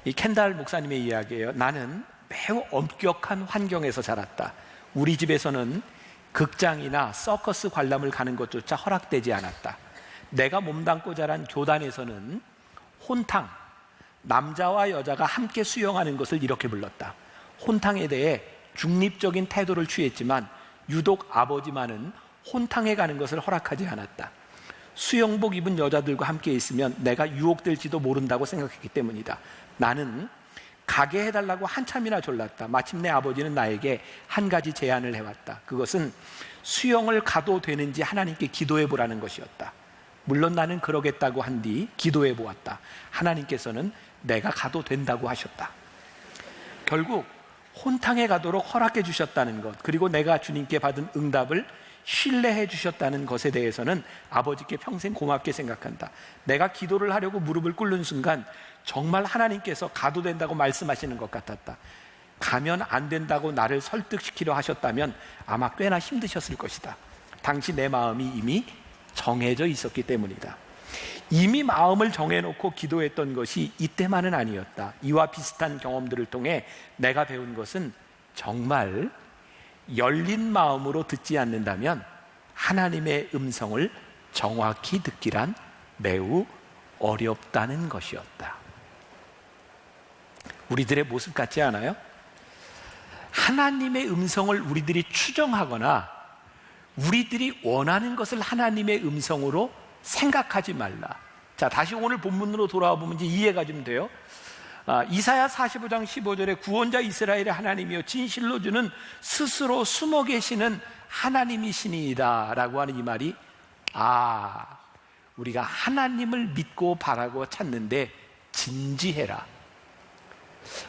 이 켄달 목사님의 이야기예요. 나는 매우 엄격한 환경에서 자랐다. 우리 집에서는 극장이나 서커스 관람을 가는 것조차 허락되지 않았다. 내가 몸담고 자란 교단에서는 혼탕, 남자와 여자가 함께 수영하는 것을 이렇게 불렀다. 혼탕에 대해 중립적인 태도를 취했지만 유독 아버지만은 혼탕에 가는 것을 허락하지 않았다. 수영복 입은 여자들과 함께 있으면 내가 유혹될지도 모른다고 생각했기 때문이다. 나는 가게 해달라고 한참이나 졸랐다. 마침내 아버지는 나에게 한 가지 제안을 해왔다. 그것은 수영을 가도 되는지 하나님께 기도해 보라는 것이었다. 물론 나는 그러겠다고 한 뒤 기도해 보았다. 하나님께서는 내가 가도 된다고 하셨다. 결국 혼탕에 가도록 허락해 주셨다는 것, 그리고 내가 주님께 받은 응답을 신뢰해 주셨다는 것에 대해서는 아버지께 평생 고맙게 생각한다. 내가 기도를 하려고 무릎을 꿇는 순간 정말 하나님께서 가도 된다고 말씀하시는 것 같았다. 가면 안 된다고 나를 설득시키려 하셨다면 아마 꽤나 힘드셨을 것이다. 당시 내 마음이 이미 정해져 있었기 때문이다. 이미 마음을 정해놓고 기도했던 것이 이때만은 아니었다. 이와 비슷한 경험들을 통해 내가 배운 것은 정말 열린 마음으로 듣지 않는다면 하나님의 음성을 정확히 듣기란 매우 어렵다는 것이었다. 우리들의 모습 같지 않아요? 하나님의 음성을 우리들이 추정하거나 우리들이 원하는 것을 하나님의 음성으로 생각하지 말라. 자, 다시 오늘 본문으로 돌아와 보면 이제 이해가 좀 돼요. 이사야 45장 15절에 구원자 이스라엘의 하나님이여 진실로 주는 스스로 숨어 계시는 하나님이시니이다 라고 하는 이 말이, 우리가 하나님을 믿고 바라고 찾는데 진지해라.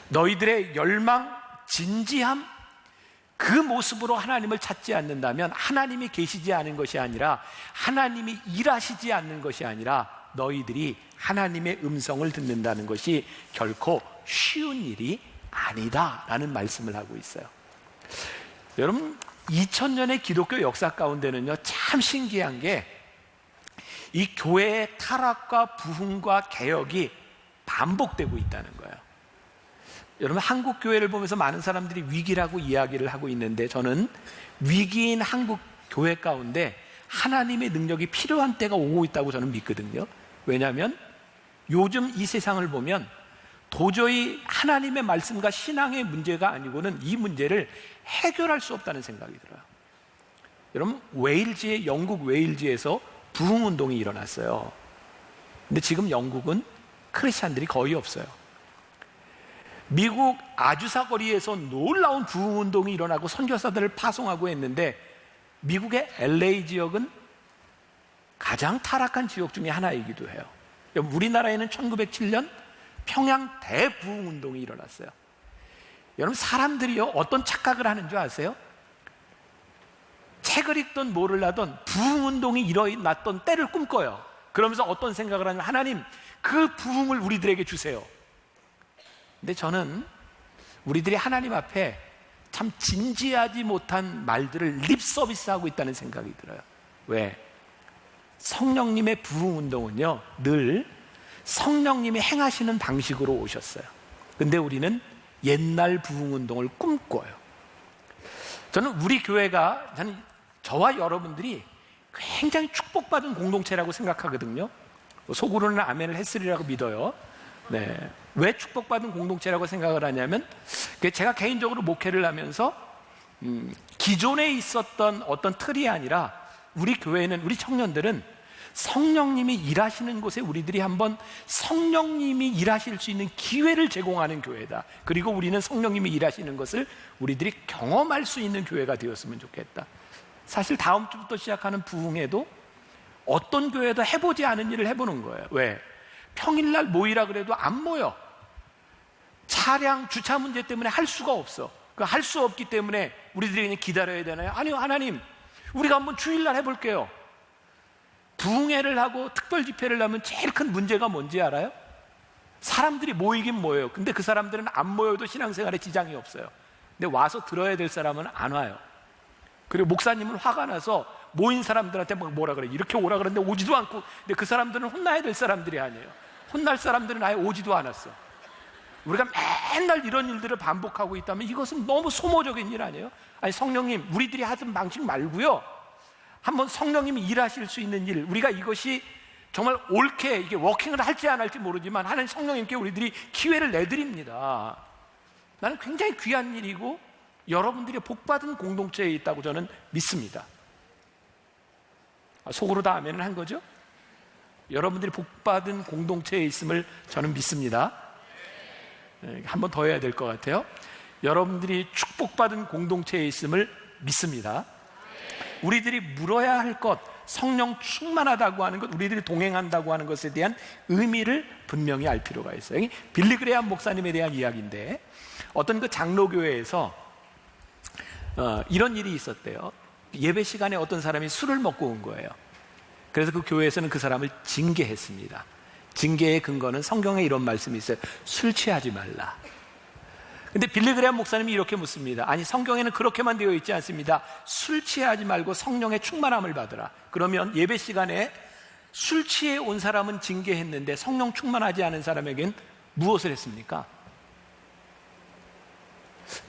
너희들의 열망, 진지함, 그 모습으로 하나님을 찾지 않는다면 하나님이 계시지 않은 것이 아니라, 하나님이 일하시지 않는 것이 아니라 너희들이 하나님의 음성을 듣는다는 것이 결코 쉬운 일이 아니다라는 말씀을 하고 있어요. 여러분, 2000년의 기독교 역사 가운데는요, 참 신기한 게 이 교회의 타락과 부흥과 개혁이 반복되고 있다는 거예요. 여러분, 한국 교회를 보면서 많은 사람들이 위기라고 이야기를 하고 있는데, 저는 위기인 한국 교회 가운데 하나님의 능력이 필요한 때가 오고 있다고 저는 믿거든요. 왜냐하면 요즘 이 세상을 보면 도저히 하나님의 말씀과 신앙의 문제가 아니고는 이 문제를 해결할 수 없다는 생각이 들어요. 여러분, 영국 웨일즈에서 부흥운동이 일어났어요. 근데 지금 영국은 크리스찬들이 거의 없어요. 미국 아주사 거리에서 놀라운 부흥운동이 일어나고 선교사들을 파송하고 했는데, 미국의 LA 지역은 가장 타락한 지역 중에 하나이기도 해요. 우리나라에는 1907년 평양 대부흥운동이 일어났어요. 여러분, 사람들이요, 어떤 착각을 하는 줄 아세요? 책을 읽던 뭐를 하던 부흥운동이 일어났던 때를 꿈꿔요. 그러면서 어떤 생각을 하냐면, 하나님, 그 부흥을 우리들에게 주세요. 근데 저는 우리들이 하나님 앞에 참 진지하지 못한 말들을 립 서비스하고 있다는 생각이 들어요. 왜? 성령님의 부흥운동은요, 늘 성령님이 행하시는 방식으로 오셨어요. 근데 우리는 옛날 부흥운동을 꿈꿔요. 저는 우리 교회가, 저와 여러분들이 굉장히 축복받은 공동체라고 생각하거든요. 속으로는 아멘을 했으리라고 믿어요. 네. 왜 축복받은 공동체라고 생각을 하냐면, 제가 개인적으로 목회를 하면서 기존에 있었던 어떤 틀이 아니라, 우리 교회는, 우리 청년들은 성령님이 일하시는 곳에 우리들이 한번 성령님이 일하실 수 있는 기회를 제공하는 교회다. 그리고 우리는 성령님이 일하시는 것을 우리들이 경험할 수 있는 교회가 되었으면 좋겠다. 사실 다음 주부터 시작하는 부흥회도 어떤 교회도 해보지 않은 일을 해보는 거예요. 왜? 평일날 모이라 그래도 안 모여. 차량 주차 문제 때문에 할 수가 없어. 할 수 없기 때문에 우리들이 그냥 기다려야 되나요? 아니요, 하나님, 우리가 한번 주일날 해볼게요. 부흥회를 하고 특별 집회를 하면 제일 큰 문제가 뭔지 알아요? 사람들이 모이긴 모여요. 근데 그 사람들은 안 모여도 신앙생활에 지장이 없어요. 근데 와서 들어야 될 사람은 안 와요. 그리고 목사님은 화가 나서 모인 사람들한테 막 뭐라 그래, 이렇게 오라 그러는데 오지도 않고. 근데 그 사람들은 혼나야 될 사람들이 아니에요. 혼날 사람들은 아예 오지도 않았어. 우리가 맨날 이런 일들을 반복하고 있다면 이것은 너무 소모적인 일 아니에요? 아니, 성령님, 우리들이 하던 방식 말고요, 한번 성령님이 일하실 수 있는 일, 우리가 이것이 정말 옳게 이게 워킹을 할지 안 할지 모르지만 하나님 성령님께 우리들이 기회를 내드립니다. 나는 굉장히 귀한 일이고 여러분들이 복받은 공동체에 있다고 저는 믿습니다. 속으로 다 아멘을 한 거죠? 여러분들이 복받은 공동체에 있음을 저는 믿습니다. 한 번 더 해야 될 것 같아요. 여러분들이 축복받은 공동체에 있음을 믿습니다. 우리들이 물어야 할 것, 성령 충만하다고 하는 것, 우리들이 동행한다고 하는 것에 대한 의미를 분명히 알 필요가 있어요. 여기 빌리 그레이엄 목사님에 대한 이야기인데, 어떤 그 장로교회에서 이런 일이 있었대요. 예배 시간에 어떤 사람이 술을 먹고 온 거예요. 그래서 그 교회에서는 그 사람을 징계했습니다. 징계의 근거는 성경에 이런 말씀이 있어요. 술 취하지 말라. 근데 빌리 그레이엄 목사님이 이렇게 묻습니다. 아니, 성경에는 그렇게만 되어 있지 않습니다. 술 취하지 말고 성령의 충만함을 받으라. 그러면 예배 시간에 술 취해 온 사람은 징계했는데 성령 충만하지 않은 사람에겐 무엇을 했습니까?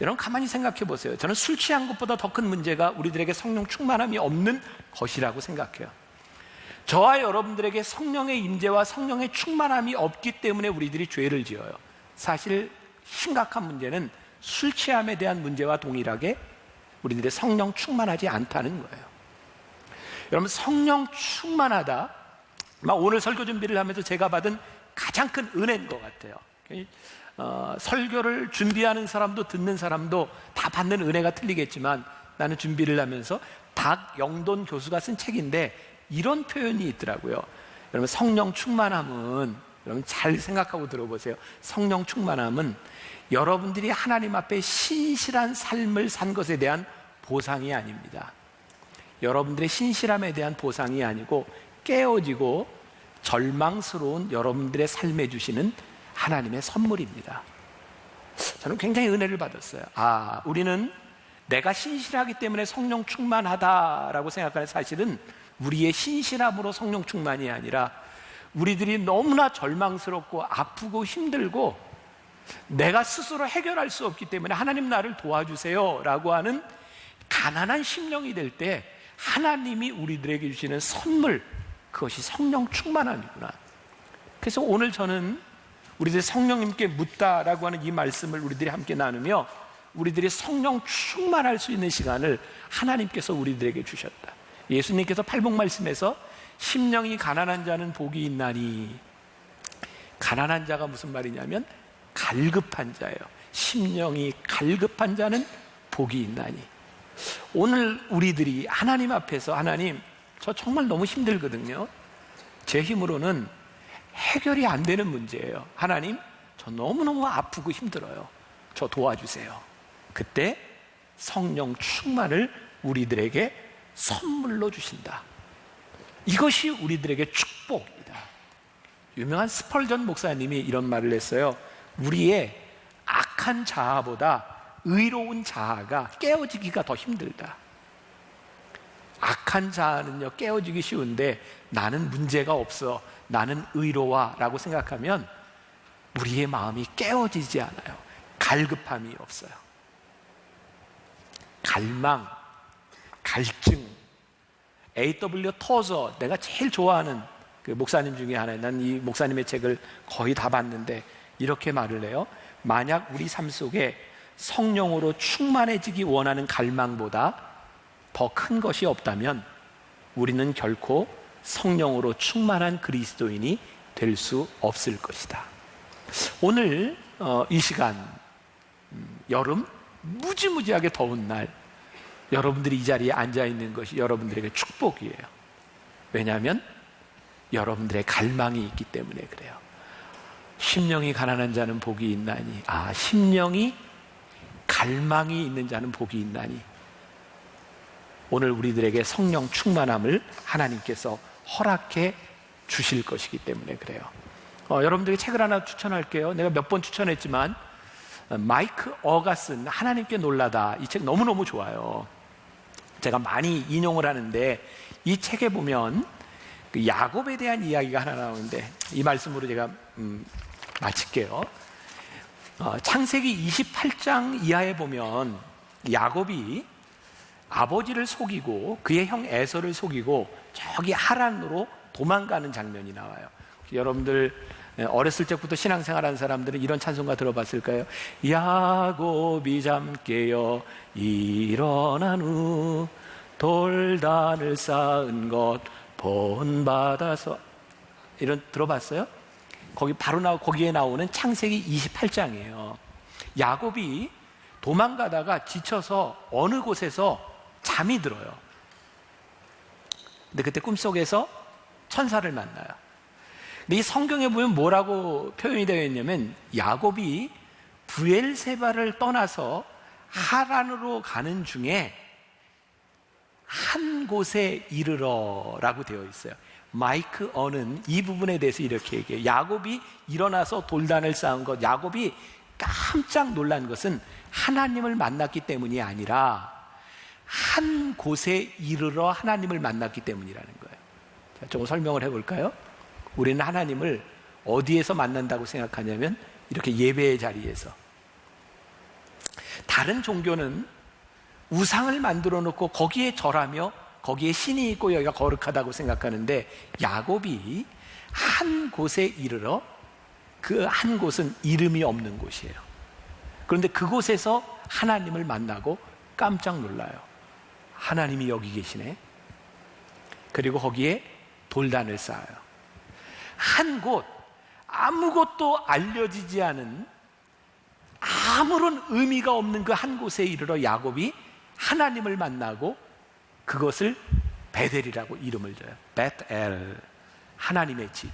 여러분, 가만히 생각해 보세요. 저는 술 취한 것보다 더 큰 문제가 우리들에게 성령 충만함이 없는 것이라고 생각해요. 저와 여러분들에게 성령의 임재와 성령의 충만함이 없기 때문에 우리들이 죄를 지어요. 사실 심각한 문제는 술 취함에 대한 문제와 동일하게 우리들의 성령 충만하지 않다는 거예요. 여러분, 성령 충만하다, 오늘 설교 준비를 하면서 제가 받은 가장 큰 은혜인 것 같아요. 설교를 준비하는 사람도 듣는 사람도 다 받는 은혜가 틀리겠지만 나는 준비를 하면서 박영돈 교수가 쓴 책인데 이런 표현이 있더라고요. 여러분, 성령 충만함은, 여러분 잘 생각하고 들어보세요. 성령 충만함은 여러분들이 하나님 앞에 신실한 삶을 산 것에 대한 보상이 아닙니다. 여러분들의 신실함에 대한 보상이 아니고 깨어지고 절망스러운 여러분들의 삶에 주시는 하나님의 선물입니다. 저는 굉장히 은혜를 받았어요. 우리는 내가 신실하기 때문에 성령 충만하다라고 생각하는 사실은 우리의 신실함으로 성령 충만이 아니라 우리들이 너무나 절망스럽고 아프고 힘들고 내가 스스로 해결할 수 없기 때문에 하나님 나를 도와주세요 라고 하는 가난한 심령이 될 때 하나님이 우리들에게 주시는 선물, 그것이 성령 충만함이구나. 그래서 오늘 저는 우리들이 성령님께 묻다라고 하는 이 말씀을 우리들이 함께 나누며 우리들이 성령 충만할 수 있는 시간을 하나님께서 우리들에게 주셨다. 예수님께서 팔복 말씀에서 심령이 가난한 자는 복이 있나니, 가난한 자가 무슨 말이냐면 갈급한 자예요. 심령이 갈급한 자는 복이 있나니. 오늘 우리들이 하나님 앞에서, 하나님 저 정말 너무 힘들거든요. 제 힘으로는 해결이 안 되는 문제예요. 하나님 저 너무너무 아프고 힘들어요. 저 도와주세요. 그때 성령 충만을 우리들에게 선물로 주신다. 이것이 우리들에게 축복이다. 유명한 스펄전 목사님이 이런 말을 했어요. 우리의 악한 자아보다 의로운 자아가 깨어지기가 더 힘들다. 악한 자아는요 깨어지기 쉬운데 나는 문제가 없어, 나는 의로워 라고 생각하면 우리의 마음이 깨어지지 않아요. 갈급함이 없어요. 갈망, 갈증. A.W. 토저, 내가 제일 좋아하는 그 목사님 중에 하나예요. 난 이 목사님의 책을 거의 다 봤는데 이렇게 말을 해요. 만약 우리 삶 속에 성령으로 충만해지기 원하는 갈망보다 더 큰 것이 없다면 우리는 결코 성령으로 충만한 그리스도인이 될 수 없을 것이다. 오늘 이 시간 여름 무지무지하게 더운 날 여러분들이 이 자리에 앉아있는 것이 여러분들에게 축복이에요. 왜냐하면 여러분들의 갈망이 있기 때문에 그래요. 심령이 가난한 자는 복이 있나니, 심령이 갈망이 있는 자는 복이 있나니. 오늘 우리들에게 성령 충만함을 하나님께서 허락해 주실 것이기 때문에 그래요. 여러분들에게 책을 하나 추천할게요. 내가 몇 번 추천했지만 마이크 어가 쓴 하나님께 놀라다, 이 책 너무너무 좋아요. 제가 많이 인용을 하는데 이 책에 보면 그 야곱에 대한 이야기가 하나 나오는데 이 말씀으로 제가 마칠게요. 창세기 28장 이하에 보면 야곱이 아버지를 속이고 그의 형 에서를 속이고 저기 하란으로 도망가는 장면이 나와요. 여러분들 어렸을 적부터 신앙생활한 사람들은 이런 찬송가 들어봤을까요? 야곱이 잠 깨어 일어난 후 돌단을 쌓은 것 본받아서, 이런 들어봤어요? 거기에 나오는 창세기 28장이에요. 야곱이 도망가다가 지쳐서 어느 곳에서 잠이 들어요. 근데 그때 꿈속에서 천사를 만나요. 근데 이 성경에 보면 뭐라고 표현이 되어 있냐면 야곱이 브엘세바를 떠나서 하란으로 가는 중에 한 곳에 이르러 라고 되어 있어요. 마이크 어는 이 부분에 대해서 이렇게 얘기해요. 야곱이 일어나서 돌단을 쌓은 것, 야곱이 깜짝 놀란 것은 하나님을 만났기 때문이 아니라 한 곳에 이르러 하나님을 만났기 때문이라는 거예요. 자, 조금 설명을 해볼까요? 우리는 하나님을 어디에서 만난다고 생각하냐면 이렇게 예배의 자리에서. 다른 종교는 우상을 만들어 놓고 거기에 절하며 거기에 신이 있고 여기가 거룩하다고 생각하는데 야곱이 한 곳에 이르러 그 한 곳은 이름이 없는 곳이에요. 그런데 그곳에서 하나님을 만나고 깜짝 놀라요. 하나님이 여기 계시네. 그리고 거기에 돌단을 쌓아요. 한 곳, 아무것도 알려지지 않은 아무런 의미가 없는 그 한 곳에 이르러 야곱이 하나님을 만나고 그것을 베델이라고 이름을 줘요. 베텔, 하나님의 집.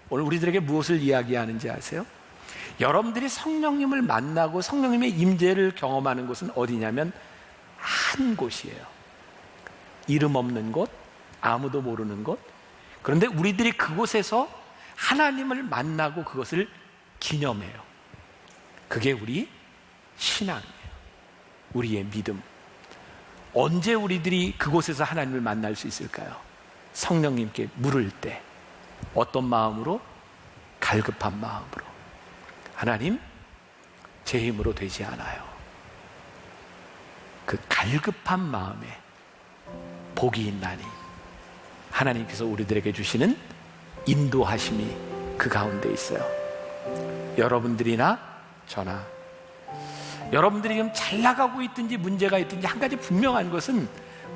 오늘 우리들에게 무엇을 이야기하는지 아세요? 여러분들이 성령님을 만나고 성령님의 임재를 경험하는 곳은 어디냐면 한 곳이에요. 이름 없는 곳, 아무도 모르는 곳. 그런데 우리들이 그곳에서 하나님을 만나고 그것을 기념해요. 그게 우리 신앙이에요. 우리의 믿음. 언제 우리들이 그곳에서 하나님을 만날 수 있을까요? 성령님께 물을 때. 어떤 마음으로? 갈급한 마음으로. 하나님, 제 힘으로 되지 않아요. 그 갈급한 마음에 복이 있나니 하나님께서 우리들에게 주시는 인도하심이 그 가운데 있어요. 여러분들이나 저나 여러분들이 지금 잘 나가고 있든지 문제가 있든지 한 가지 분명한 것은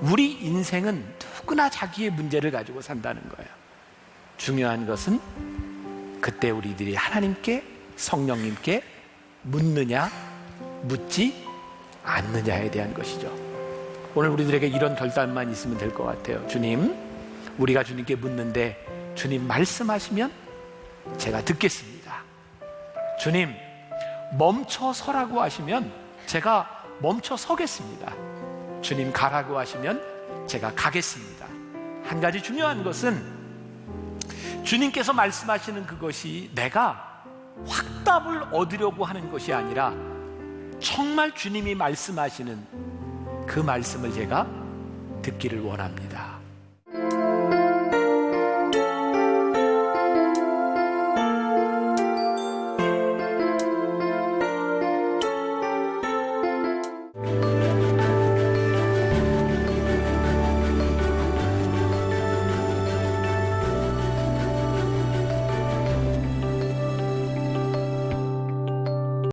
우리 인생은 누구나 자기의 문제를 가지고 산다는 거예요. 중요한 것은 그때 우리들이 하나님께, 성령님께 묻느냐 묻지 않느냐에 대한 것이죠. 오늘 우리들에게 이런 결단만 있으면 될 것 같아요. 주님, 우리가 주님께 묻는데 주님 말씀하시면 제가 듣겠습니다. 주님, 멈춰 서라고 하시면 제가 멈춰 서겠습니다. 주님, 가라고 하시면 제가 가겠습니다. 한 가지 중요한 것은 주님께서 말씀하시는 그것이 내가 확답을 얻으려고 하는 것이 아니라 정말 주님이 말씀하시는 그 말씀을 제가 듣기를 원합니다.